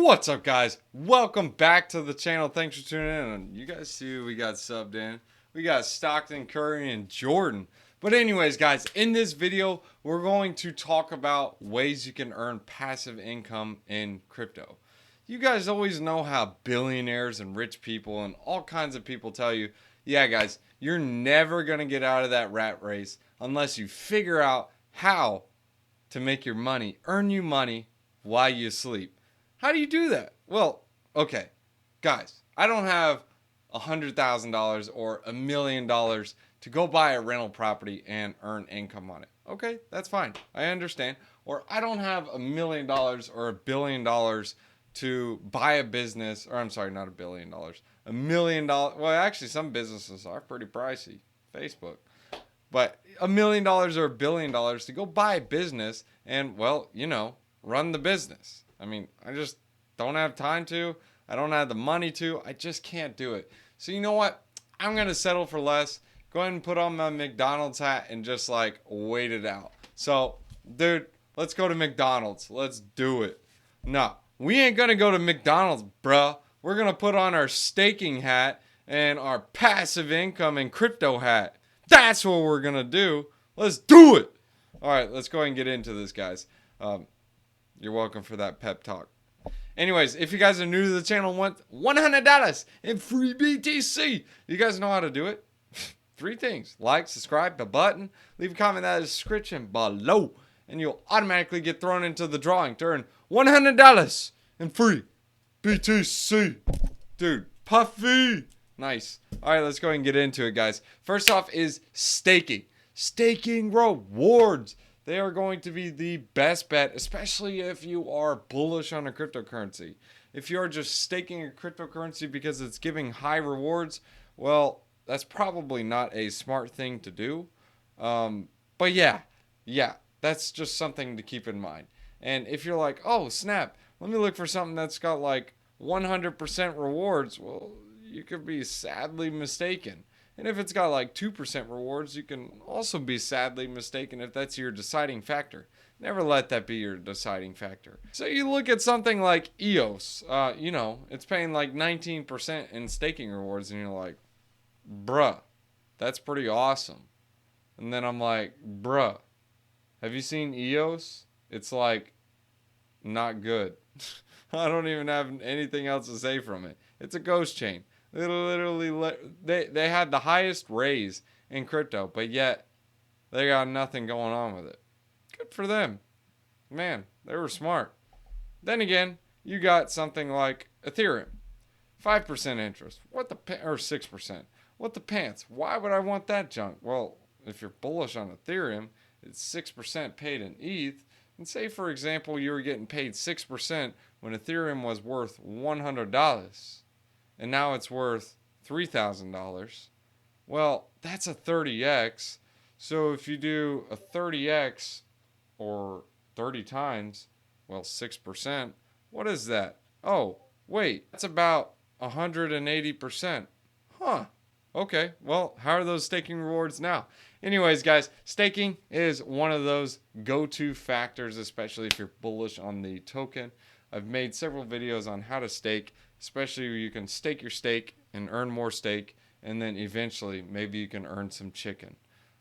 What's up, guys? Welcome back to the channel. Thanks for tuning in. You guys see who we got subbed in. We got Stockton, Curry, and Jordan. But anyways, guys, in this video, we're going to talk about ways you can earn passive income in crypto. You guys always know how billionaires and rich people and all kinds of people tell you, yeah, guys, you're never going to get out of that rat race unless you figure out how to make your money, earn you money while you sleep. How do you do that? Well, okay, guys, I don't have $100,000 or $1 million to go buy a rental property and earn income on it. Okay, that's fine. I understand. Or I don't have $1 million or $1 billion to buy a business, or I'm sorry, not $1 billion, $1 million. Well, actually, some businesses are pretty pricey. Facebook. But $1 million or $1 billion to go buy a business and, well, you know, run the business. I mean, I just don't have time to. I don't have the money to. I just can't do it. So you know what? I'm going to settle for less. Go ahead and put on my McDonald's hat and just like wait it out. So, dude, let's go to McDonald's. Let's do it. No, we ain't going to go to McDonald's, bruh. We're going to put on our staking hat and our passive income and crypto hat. That's what we're going to do. Let's do it. All right, let's go ahead and get into this, guys. You're welcome for that pep talk. Anyways, if you guys are new to the channel and want $100 in free BTC, you guys know how to do it. 3 things. Like, subscribe, the button, leave a comment in the description below, and you'll automatically get thrown into the drawing to earn $100 in free BTC. Dude, puffy. Nice. All right, let's go ahead and get into it, guys. First off is staking. Staking rewards. They are going to be the best bet, especially if you are bullish on a cryptocurrency. If you're just staking a cryptocurrency because it's giving high rewards, well, that's probably not a smart thing to do. But yeah, that's just something to keep in mind. And if you're like, oh, snap, let me look for something that's got like 100% rewards, well, you could be sadly mistaken. And if it's got like 2% rewards, you can also be sadly mistaken if that's your deciding factor. Never let that be your deciding factor. So you look at something like EOS, you know, it's paying like 19% in staking rewards, and you're like, bruh, that's pretty awesome. And then I'm like, bruh, have you seen EOS? It's like not good. I don't even have anything else to say from it. It's a ghost chain. They had the highest raise in crypto, but yet they got nothing going on with it. Good for them. Man, they were smart. Then again, you got something like Ethereum. 5% interest. What the or 6%. What the pants? Why would I want that junk? Well, if you're bullish on Ethereum, it's 6% paid in ETH. And say, for example, you were getting paid 6% when Ethereum was worth $100. And now it's worth $3,000. Well, that's a 30x. So if you do a 30x or 30 times, well, 6%, what is that? Oh, wait, that's about 180%. Huh. Okay, well, how are those staking rewards now? Anyways, guys, staking is one of those go-to factors, especially if you're bullish on the token. I've made several videos on how to stake, especially where you can stake your stake and earn more stake, and then eventually maybe you can earn some chicken,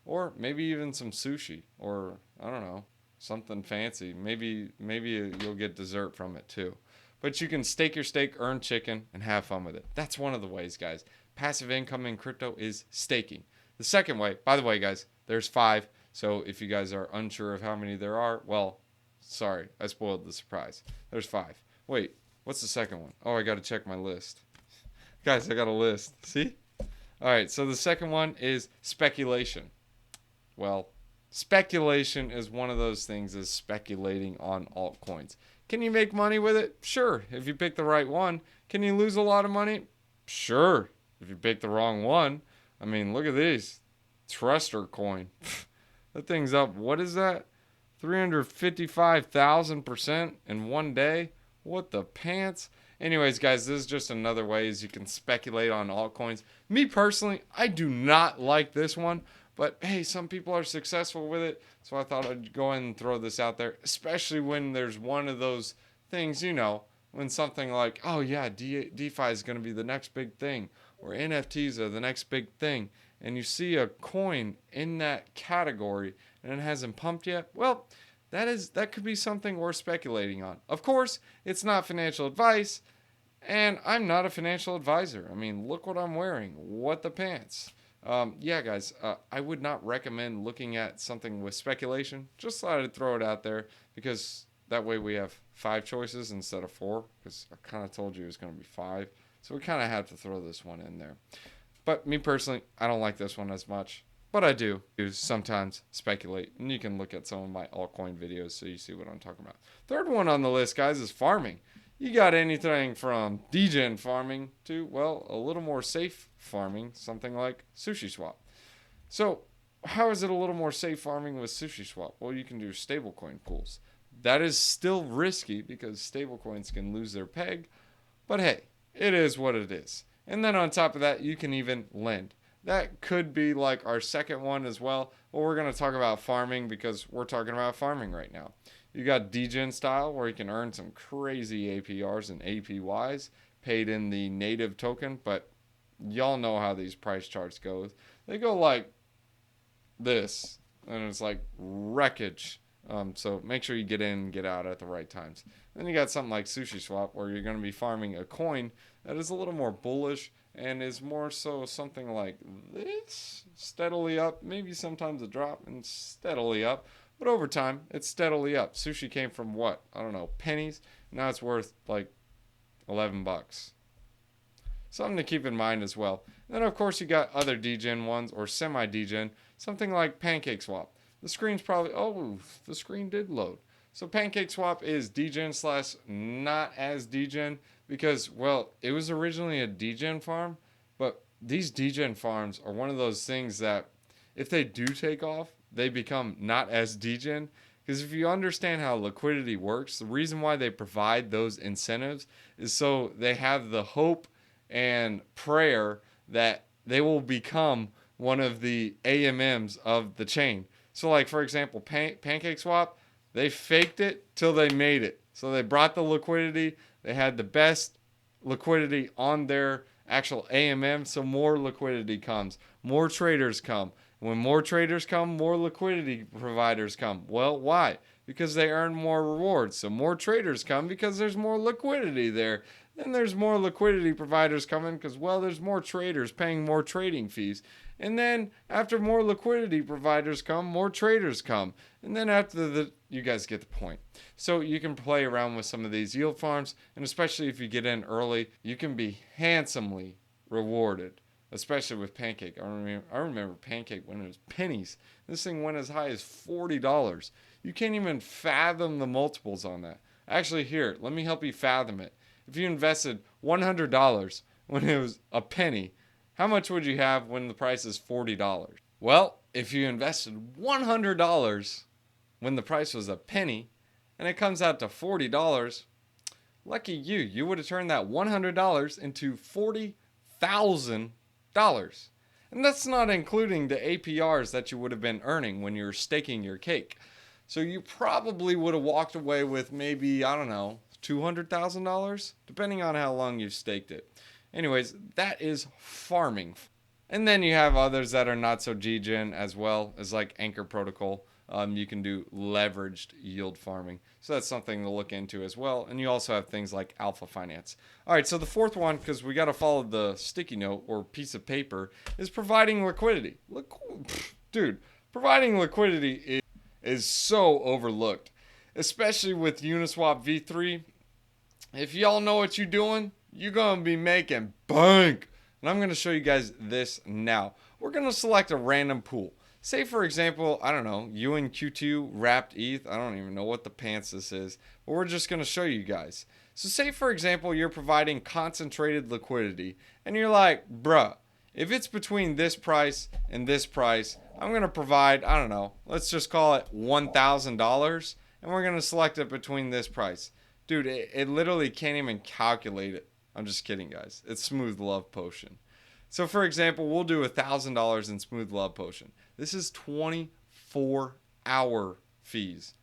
or maybe even some sushi, or I don't know, something fancy. Maybe you'll get dessert from it too. But you can stake your stake, earn chicken, and have fun with it. That's one of the ways, guys. Passive income in crypto is staking. The second way, by the way, guys, there's 5. So if you guys are unsure of how many there are, well, sorry, I spoiled the surprise. There's 5. Wait, what's the second one? Oh, I got to check my list. Guys, I got a list. See? All right, so the second one is speculation. Well, speculation is one of those things as speculating on altcoins. Can you make money with it? Sure, if you pick the right one. Can you lose a lot of money? Sure, if you pick the wrong one. I mean, look at these. Thruster coin. That thing's up, what is that? 355,000% in one day? What the pants? Anyways, guys, this is just another way as you can speculate on altcoins. Me personally, I do not like this one, but hey, some people are successful with it, so I thought I'd go ahead and throw this out there, especially when there's one of those things, you know, when something like, oh yeah, DeFi is going to be the next big thing, or NFTs are the next big thing, and you see a coin in that category and it hasn't pumped yet, well, that could be something worth speculating on. Of course, it's not financial advice, and I'm not a financial advisor. I mean, look what I'm wearing. What the pants. Yeah, guys, I would not recommend looking at something with speculation. Just thought I'd throw it out there because that way we have 5 choices instead of 4, because I kind of told you it was going to be 5. So we kind of had to throw this one in there. But me personally, I don't like this one as much. But I do sometimes speculate. And you can look at some of my altcoin videos so you see what I'm talking about. Third one on the list, guys, is farming. You got anything from degen farming to, well, a little more safe farming, something like SushiSwap. So how is it a little more safe farming with SushiSwap? Well, you can do stablecoin pools. That is still risky because stablecoins can lose their peg. But hey, it is what it is. And then on top of that, you can even lend. That could be like our second one as well. Well, we're going to talk about farming because we're talking about farming right now. You got degen style where you can earn some crazy APRs and APYs paid in the native token. But y'all know how these price charts go. They go like this, and it's like wreckage. So make sure you get in and get out at the right times. Then you got something like SushiSwap where you're going to be farming a coin that is a little more bullish and is more so something like this, steadily up, maybe sometimes a drop and steadily up, but over time it's steadily up. Sushi came from what? I don't know, pennies. Now it's worth like $11. Something to keep in mind as well. And then of course you got other degen ones or semi-degen, something like PancakeSwap. The screen's probably, oh, the screen did load. So PancakeSwap is degen / not as degen because, well, it was originally a degen farm, but these degen farms are one of those things that if they do take off, they become not as degen. Because if you understand how liquidity works, the reason why they provide those incentives is so they have the hope and prayer that they will become one of the AMMs of the chain. So like, for example, PancakeSwap, they faked it till they made it. So they brought the liquidity. They had the best liquidity on their actual AMM. So more liquidity comes. More traders come. When more traders come, more liquidity providers come. Well, why? Because they earn more rewards. So more traders come because there's more liquidity there. Then there's more liquidity providers coming because, well, there's more traders paying more trading fees. And then after more liquidity providers come, more traders come. And then after you guys get the point. So you can play around with some of these yield farms. And especially if you get in early, you can be handsomely rewarded. Especially with Pancake. I remember Pancake when it was pennies. This thing went as high as $40. You can't even fathom the multiples on that. Actually, here, let me help you fathom it. If you invested $100 when it was a penny, how much would you have when the price is $40? Well, if you invested $100 when the price was a penny and it comes out to $40, lucky you. You would have turned that $100 into $40,000. And that's not including the APRs that you would have been earning when you were staking your cake. So you probably would have walked away with maybe, I don't know, $200,000, depending on how long you've staked it. Anyways, that is farming. And then you have others that are not so degen as well as like Anchor Protocol. You can do leveraged yield farming. So that's something to look into as well. And you also have things like Alpha Finance. All right, so the fourth one, because we got to follow the sticky note or piece of paper, is providing liquidity. Dude, providing liquidity is so overlooked, especially with Uniswap v3. If y'all know what you're doing, you're going to be making bank. And I'm going to show you guys this now. We're going to select a random pool. Say, for example, I don't know, UNQ2 wrapped ETH. I don't even know what the pants this is, but we're just going to show you guys. So say, for example, you're providing concentrated liquidity, and you're like, bruh, if it's between this price and this price, I'm going to provide, I don't know, let's just call it $1,000, and we're going to select it between this price. Dude, it literally can't even calculate it. I'm just kidding, guys. It's Smooth Love Potion. So, for example, we'll do $1,000 in Smooth Love Potion. This is 24-hour fees.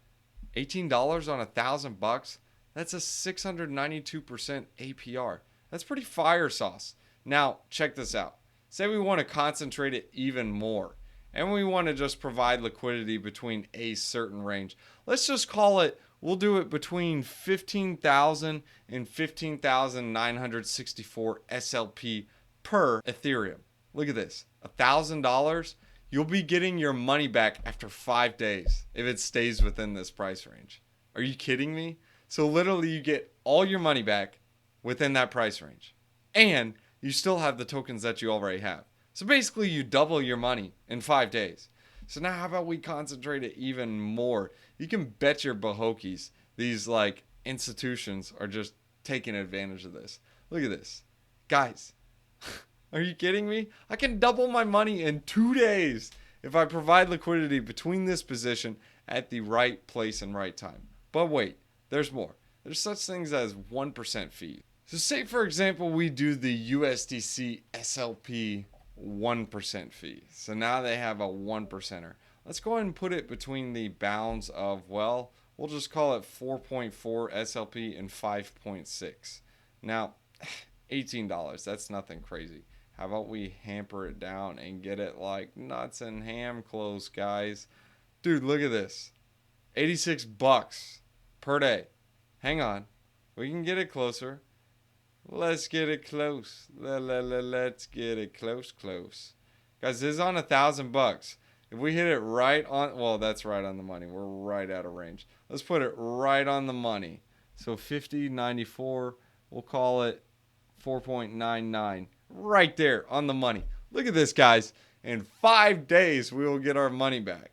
$18 on $1,000 bucks. That's a 692% APR. That's pretty fire sauce. Now, check this out. Say we want to concentrate it even more, and we want to just provide liquidity between a certain range. Let's just call it, we'll do it between 15,000 and 15,964 SLP per Ethereum. Look at this. $1,000, you'll be getting your money back after 5 days if it stays within this price range. Are you kidding me? So literally you get all your money back within that price range. And you still have the tokens that you already have. So basically you double your money in 5 days. So now how about we concentrate it even more? You can bet your bahokies these like institutions are just taking advantage of this. Look at this. Guys, are you kidding me? I can double my money in 2 days if I provide liquidity between this position at the right place and right time. But wait, there's more. There's such things as 1% fees. So say for example we do the USDC SLP 1% fee. So now they have a 1%er. Let's go ahead and put it between the bounds of, well, we'll just call it 4.4 SLP and 5.6. Now, $18, that's nothing crazy. How about we hamper it down and get it like nuts and ham close, guys? Dude, look at this. $86 per day. Hang on. We can get it closer. Let's get it close. Let's get it close. Guys, this is on $1,000. If we hit it right on, well, that's right on the money. We're right out of range. Let's put it right on the money. So 50.94, we'll call it 4.99. Right there on the money. Look at this, guys. In 5 days, we will get our money back.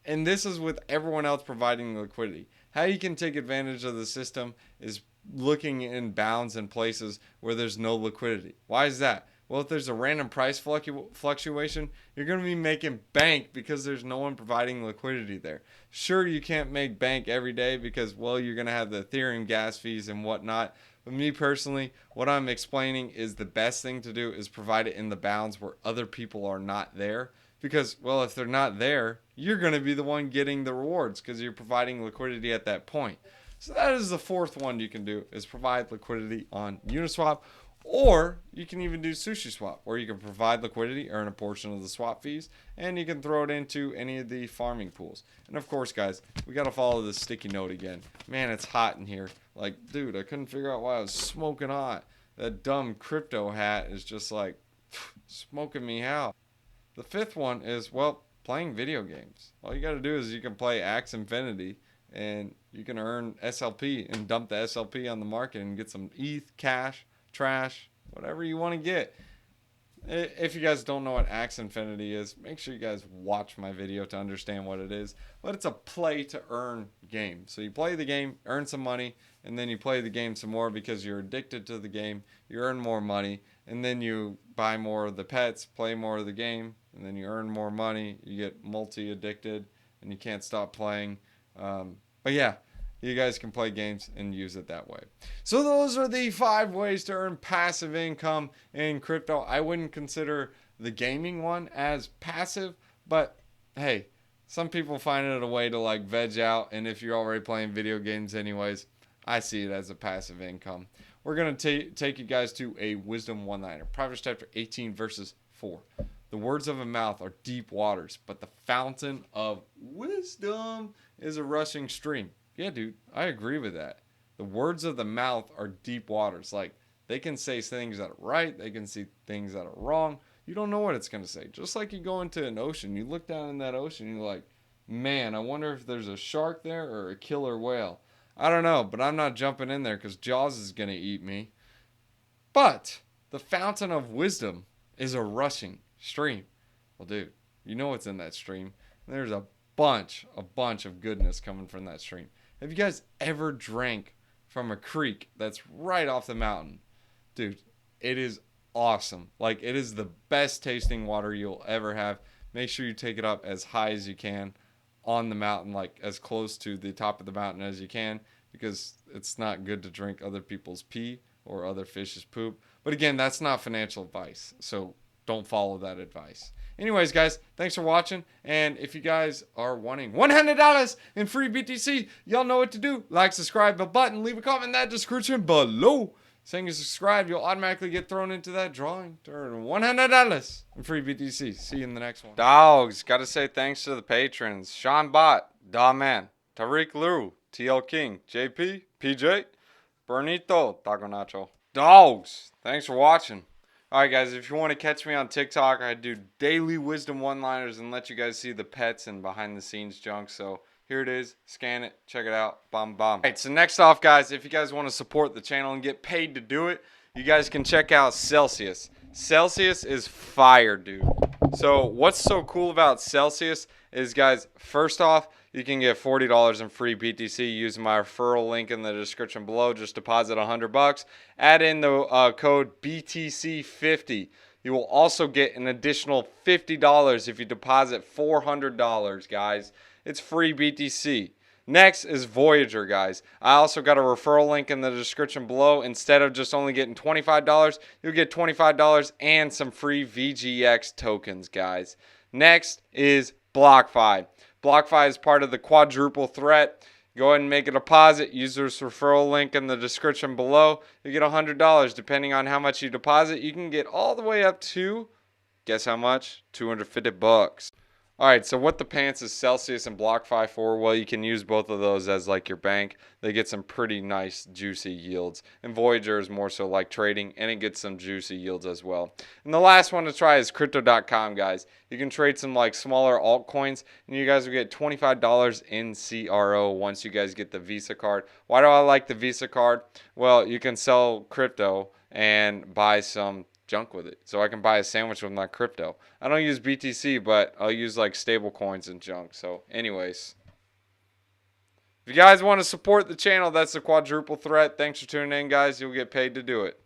And this is with everyone else providing liquidity. How you can take advantage of the system is looking in bounds and places where there's no liquidity. Why is that? Well, if there's a random price fluctuation, you're going to be making bank because there's no one providing liquidity there. Sure, you can't make bank every day because, well, you're going to have the Ethereum gas fees and whatnot. But me personally, what I'm explaining is the best thing to do is provide it in the bounds where other people are not there. Because, well, if they're not there, you're going to be the one getting the rewards because you're providing liquidity at that point. So that is the fourth one you can do, is provide liquidity on Uniswap. Or you can even do SushiSwap, where you can provide liquidity, earn a portion of the swap fees, and you can throw it into any of the farming pools. And of course, guys, we got to follow this sticky note again. Man, it's hot in here. Like, dude, I couldn't figure out why I was smoking hot. That dumb crypto hat is just like smoking me out. The fifth one is, well, playing video games. All you got to do is you can play Axie Infinity, and you can earn SLP and dump the SLP on the market and get some ETH, cash, trash, whatever you want to get. If you guys don't know what Axie Infinity is, make sure you guys watch my video to understand what it is. But it's a play to earn game. So you play the game, earn some money, and then you play the game some more because you're addicted to the game. You earn more money, and then you buy more of the pets, play more of the game, and then you earn more money. You get multi-addicted, and you can't stop playing. But yeah, you guys can play games and use it that way. So those are the 5 ways to earn passive income in crypto. I wouldn't consider the gaming one as passive, but hey, some people find it a way to like veg out. And if you're already playing video games anyways, I see it as a passive income. We're going to take you guys to a wisdom one-liner. Proverbs chapter 18 verses 4. The words of a mouth are deep waters, but the fountain of wisdom is a rushing stream. Yeah, dude, I agree with that. The words of the mouth are deep waters. Like, they can say things that are right. They can say things that are wrong. You don't know what it's going to say. Just like you go into an ocean. You look down in that ocean and you're like, man, I wonder if there's a shark there or a killer whale. I don't know, but I'm not jumping in there because Jaws is going to eat me. But the fountain of wisdom is a rushing stream. Well, dude, you know what's in that stream. There's a bunch of goodness coming from that stream. Have you guys ever drank from a creek that's right off the mountain? Dude, it is awesome. Like, it is the best tasting water you'll ever have. Make sure you take it up as high as you can on the mountain, like as close to the top of the mountain as you can, because it's not good to drink other people's pee or other fish's poop. But again, that's not financial advice, so don't follow that advice. anyways, guys, thanks for watching. And if you guys are wanting $100 in free BTC, y'all know what to do. Like, subscribe, the button, leave a comment in that description below. Saying you subscribe, you'll automatically get thrown into that drawing to earn $100 in free BTC. See you in the next one. Dogs, gotta say thanks to the patrons. Sean Bott, Da Man, Tariq Lou, TL King, JP, PJ, Bernito, Taco Nacho. Dogs, thanks for watching. Alright guys, if you want to catch me on TikTok, I do daily wisdom one-liners and let you guys see the pets and behind the scenes junk. So here it is. Scan it. Check it out. Bum bum. Alright, so next off, guys, if you guys want to support the channel and get paid to do it, you guys can check out Celsius. Celsius is fire, dude. So what's so cool about Celsius is, guys, first off, you can get $40 in free BTC using my referral link in the description below. Just deposit $100. Add in the code BTC50. You will also get an additional $50 if you deposit $400, guys. It's free BTC. Next is Voyager, guys. I also got a referral link in the description below. Instead of just only getting $25, you'll get $25 and some free VGX tokens, guys. Next is BlockFi. BlockFi is part of the quadruple threat. Go ahead and make a deposit. Use this referral link in the description below. You get $100. Depending on how much you deposit, you can get all the way up to, guess how much? $250. Alright, so what the pants is Celsius and BlockFi for? Well, you can use both of those as like your bank. They get some pretty nice juicy yields. And Voyager is more so like trading, and it gets some juicy yields as well. And the last one to try is Crypto.com, guys. You can trade some like smaller altcoins, and you guys will get $25 in CRO once you guys get the Visa card. Why do I like the Visa card? Well, you can sell crypto and buy some junk with it, so I can buy a sandwich with my crypto. I don't use BTC, but I'll use like stable coins and junk. So anyways, if you guys want to support the channel, that's the quadruple threat. Thanks for tuning in, guys. You'll get paid to do it.